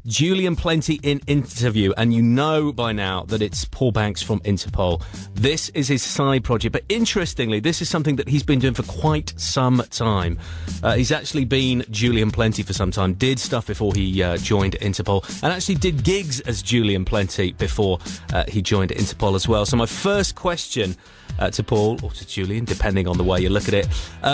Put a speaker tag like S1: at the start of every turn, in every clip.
S1: Julian Plenti in interview, and you know by now that it's Paul Banks from Interpol. This is his side project, but interestingly, this is something that he's been doing for quite some time. He's actually been Julian Plenti for some time, did stuff before he joined Interpol, and actually did gigs as Julian Plenti before he joined Interpol as well. So my first question to Paul, or to Julian, depending on the way you look at it,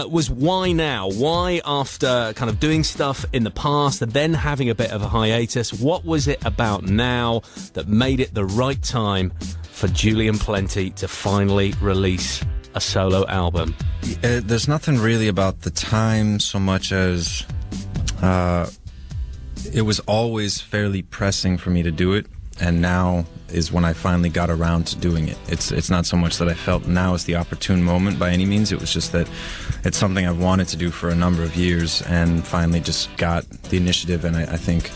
S1: was why now? Why, after kind of doing stuff in the past and then having a bit of a hiatus, what was it about now that made it the right time for Julian Plenti to finally release a solo album?
S2: There's nothing really about the time so much as it was always fairly pressing for me to do it, and now is when I finally got around to doing it. It's not so much that I felt now is the opportune moment by any means. It was just that it's something I've wanted to do for a number of years and finally just got the initiative, and I think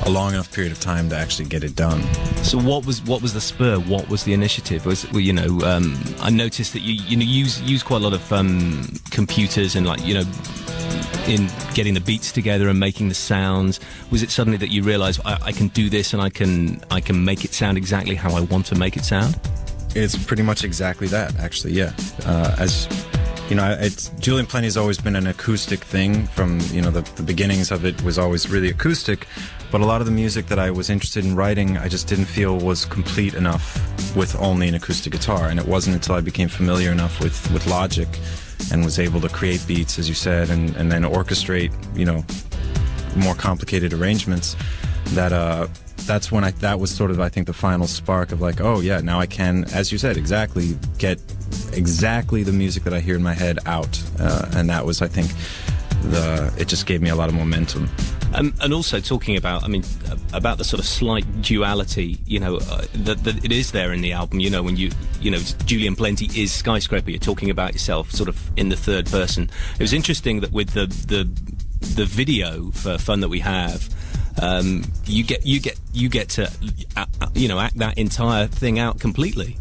S2: a long enough period of time to actually get it done.
S1: So what was the spur? What was the initiative? I noticed that you use quite a lot of computers and in getting the beats together and making the sounds. Was it suddenly that you realised I can do this and I can make it sound exactly how I want to make it sound?
S2: It's pretty much exactly that, actually. Yeah, as you know, Julian Plenti has always been an acoustic thing. From the beginnings of it was always really acoustic. But a lot of the music that I was interested in writing, I just didn't feel was complete enough with only an acoustic guitar. And it wasn't until I became familiar enough with Logic and was able to create beats, as you said, and then orchestrate, more complicated arrangements, that's when that was sort of, I think, the final spark of like, oh yeah, now I can, as you said, get exactly the music that I hear in my head out. And that was, I think, it just gave me a lot of momentum.
S1: And also talking about, about the sort of slight duality, that it is there in the album. When Julian Plenti is Skyscraper, you're talking about yourself sort of in the third person. It was interesting that with the video for Fun That We Have, you get to act that entire thing out completely.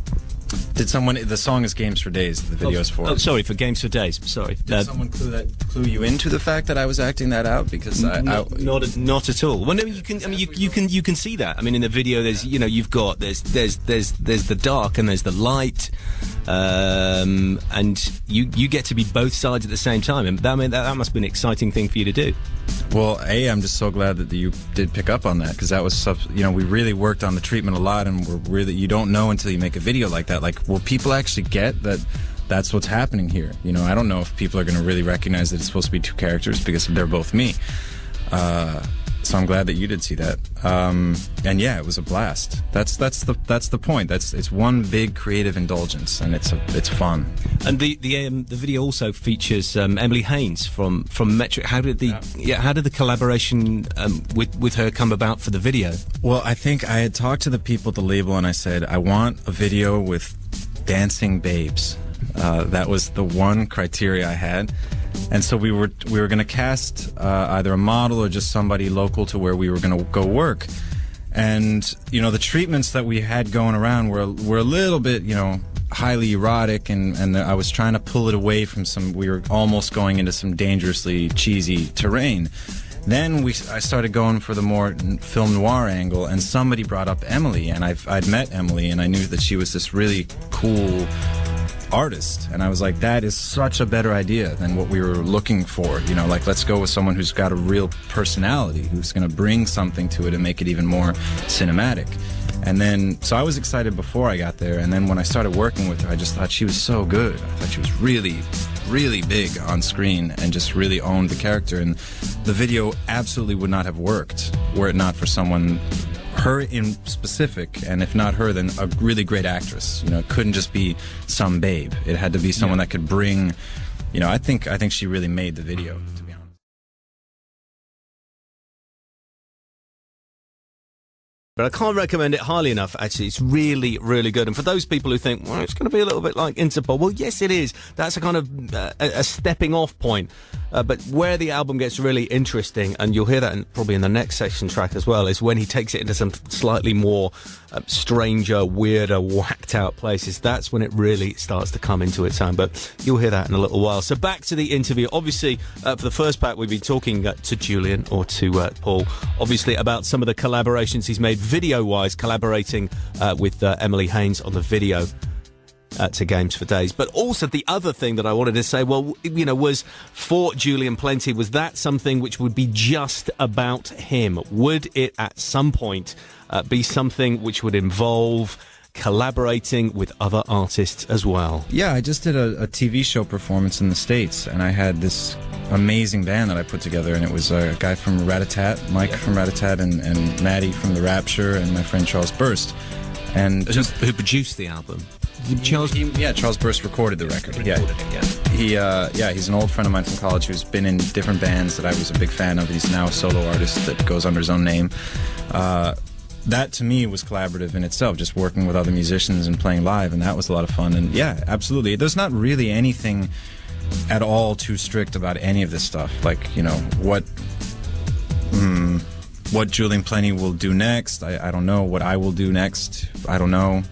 S2: The song is Games for Days, the video is for.
S1: Oh, sorry, for Games for Days, sorry.
S2: Did someone clue you into the fact that I was acting that out? Because
S1: not at all. Well, no, you can see that. In the video, there's there's the dark and there's the light, and you get to be both sides at the same time, and that must be an exciting thing for you to do.
S2: Well, I'm just so glad that you did pick up on that, because that was we really worked on the treatment a lot, and you don't know until you make a video like that. Like, will people actually get that? That's what's happening here. I don't know if people are going to really recognize that it's supposed to be two characters because they're both me. So I'm glad that you did see that. And yeah, it was a blast. That's the point. It's one big creative indulgence, and it's fun.
S1: And the video also features Emily Haynes from Metric. How did the collaboration with her come about for the video?
S2: Well, I think I had talked to the people at the label, and I said I want a video with dancing babes. That was the one criteria I had. And so we were going to cast either a model or just somebody local to where we were going to go work. And the treatments that we had going around were a little bit highly erotic, and I was trying to pull it away from we were almost going into some dangerously cheesy terrain. Then I started going for the more film noir angle, and somebody brought up Emily, and I'd met Emily, and I knew that she was this really cool artist, and I was like, that is such a better idea than what we were looking for. Let's go with someone who's got a real personality, who's going to bring something to it and make it even more cinematic. And then, so I was excited before I got there, and then when I started working with her, I just thought she was so good. I thought she was really, really big on screen and just really owned the character, and the video absolutely would not have worked were it not for her in specific, and if not her, then a really great actress. It couldn't just be some babe. It had to be someone that could bring, I think she really made the video, to be honest.
S1: But I can't recommend it highly enough, actually. It's really, really good. And for those people who think, well, it's going to be a little bit like Interpol, well, yes, it is. That's a kind of a stepping off point. But where the album gets really interesting, and you'll hear that probably in the next section track as well, is when he takes it into some slightly more stranger, weirder, whacked out places, that's when it really starts to come into its own. But you'll hear that in a little while. So back to the interview. Obviously, for the first part, we've been talking to Julian, or to Paul, obviously about some of the collaborations he's made video-wise, collaborating with Emily Haynes on the video to Games for Days. But also the other thing that I wanted to say, was for Julian Plenti, was that something which would be just about him? Would it at some point be something which would involve collaborating with other artists as well?
S2: Yeah, I just did a TV show performance in the States, and I had this amazing band that I put together, and it was a guy from Rat-a-Tat, Mike from Rat-a-Tat, and Maddie from The Rapture, and my friend Charles Burst. And
S1: who produced the album?
S2: Charles Burst recorded the record. He's an old friend of mine from college who's been in different bands that I was a big fan of. He's now a solo artist that goes under his own name. That to me was collaborative in itself, just working with other musicians and playing live, and that was a lot of fun. And yeah, absolutely. There's not really anything at all too strict about any of this stuff. Like, what Julian Plenti will do next, I don't know. What I will do next, I don't know.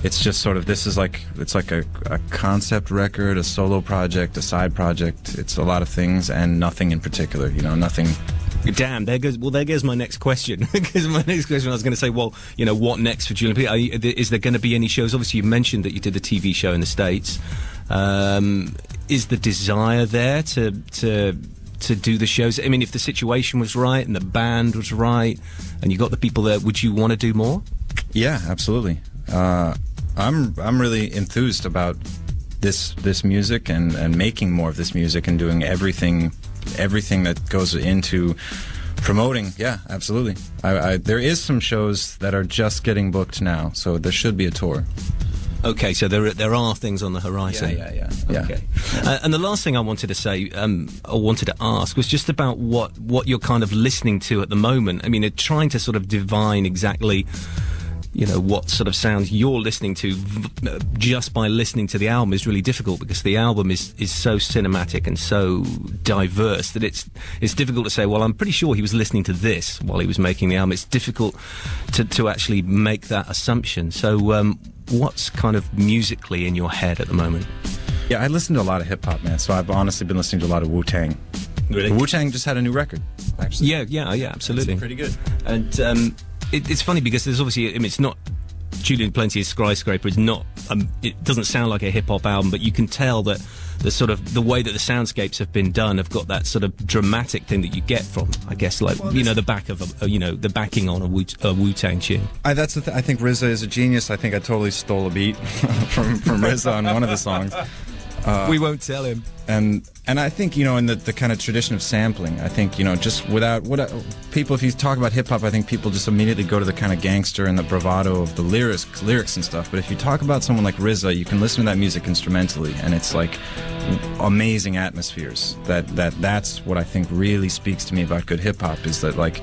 S2: It's just sort of, it's like a concept record, a solo project, a side project. It's a lot of things and nothing in particular, nothing.
S1: Damn, there goes my next question. Because my next question, I was going to say, what next for Julian Plenti? Is there going to be any shows? Obviously, you mentioned that you did the TV show in the States. Is the desire there to do the shows? I mean, if the situation was right and the band was right and you got the people there, would you want to do more?
S2: Yeah, absolutely. I'm really enthused about this music and making more of this music and doing everything that goes into promoting. Yeah, absolutely. There is some shows that are just getting booked now, so there should be a tour.
S1: Okay, so there are things on the horizon.
S2: Yeah.
S1: Okay. And the last thing I wanted to say, I wanted to ask, was just about what you're kind of listening to at the moment. I mean, trying to sort of divine exactly, what sort of sounds you're listening to just by listening to the album is really difficult, because the album is so cinematic and so diverse that it's difficult to say, well, I'm pretty sure he was listening to this while he was making the album. It's difficult to actually make that assumption. So what's kind of musically in your head at the moment?
S2: Yeah, I listen to a lot of hip-hop, man, so I've honestly been listening to a lot of Wu-Tang.
S1: Really?
S2: Wu-Tang just had a new record, actually.
S1: Yeah, absolutely.
S2: It's pretty good.
S1: And it's funny because there's obviously, I mean, it's not Julian Plenti's Skyscraper. It's not. It doesn't sound like a hip hop album, but you can tell that the way that the soundscapes have been done have got that sort of dramatic thing that you get from, I guess, like the back of the backing on a Wu-Tang tune.
S2: I think RZA is a genius. I think I totally stole a beat from RZA on one of the songs.
S1: We won't tell him.
S2: And I think, in the kind of tradition of sampling, I think, just without people, if you talk about hip-hop, I think people just immediately go to the kind of gangster and the bravado of the lyrics and stuff. But if you talk about someone like RZA, you can listen to that music instrumentally, and it's like amazing atmospheres. That's what I think really speaks to me about good hip-hop, is that, like,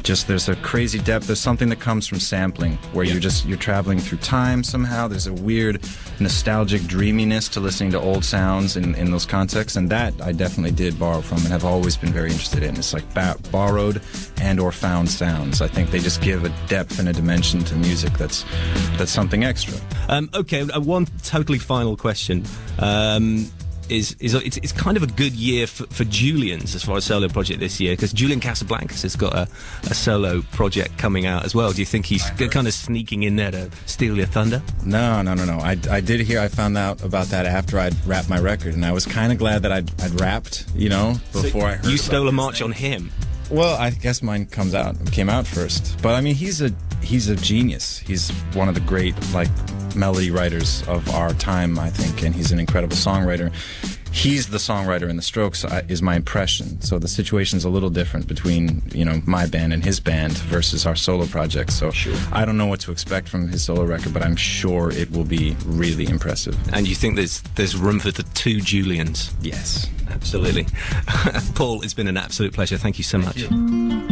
S2: just there's a crazy depth. There's something that comes from sampling where you're traveling through time somehow. There's a weird nostalgic dreaminess to listening to old sounds in those contexts, and that I definitely did borrow from and have always been very interested in. It's like borrowed and or found sounds. I think they just give a depth and a dimension to music that's something extra.
S1: Okay, one totally final question. It's kind of a good year for Julian's as far as solo project this year, because Julian Casablancas has got a solo project coming out as well. Do you think he's kind of sneaking in there to steal your thunder?
S2: No. I found out about that after I'd wrapped my record, and I was kind of glad that I'd wrapped, before I heard.
S1: You stole a march on him.
S2: Well, I guess mine came out first. But I mean, he's a genius. He's one of the great, like, melody writers of our time, I think, and he's an incredible songwriter. He's the songwriter in the Strokes, is my impression. So the situation's a little different between, my band and his band versus our solo project. So sure. I don't know what to expect from his solo record, but I'm sure it will be really impressive.
S1: And you think there's room for the two Julians?
S2: Yes.
S1: Absolutely. Paul, it's been an absolute pleasure. Thank you so much.